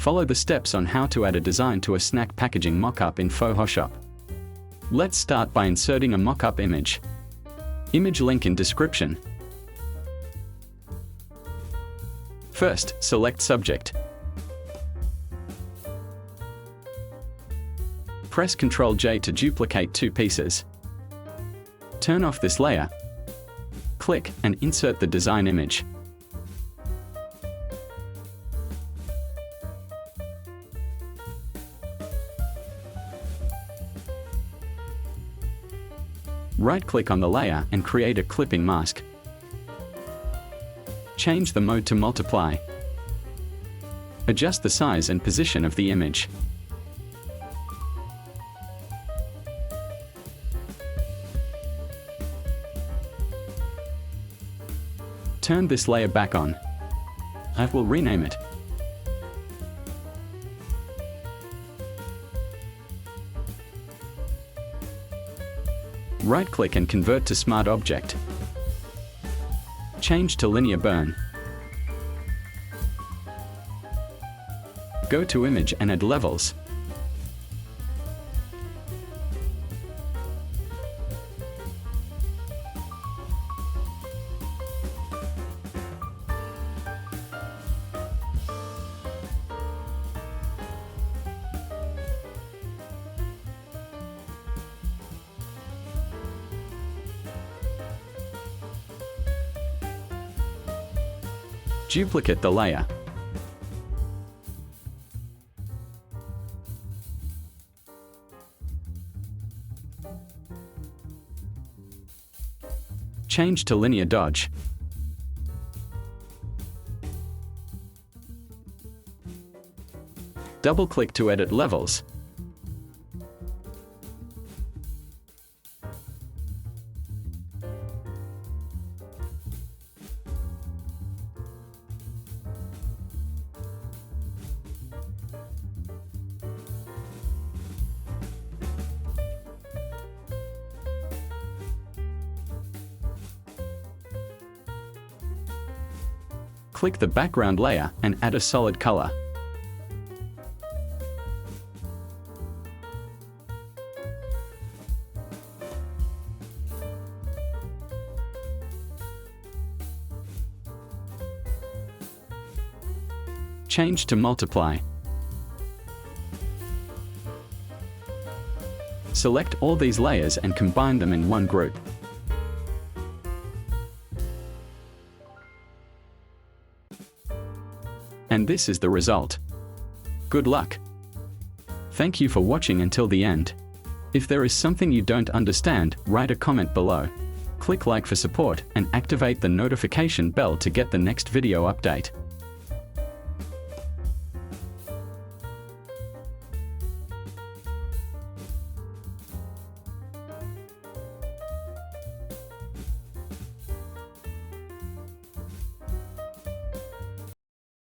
Follow the steps on how to add a design to a snack packaging mock-up in Photoshop. Let's start by inserting a mock-up image. Image link in description. First, select subject. Press Ctrl-J to duplicate two pieces. Turn off this layer. Click and insert the design image. Right-click on the layer and create a clipping mask. Change the mode to multiply. Adjust the size and position of the image. Turn this layer back on. I will rename it. Right-click and convert to Smart Object. Change to Linear Burn. Go to Image and add levels. Duplicate the layer. Change to Linear Dodge. Double-click to edit levels. Click the background layer and add a solid color. Change to multiply. Select all these layers and combine them in one group. And this is the result. Good luck! Thank you for watching until the end. If there is something you don't understand, write a comment below. Click like for support and activate the notification bell to get the next video update.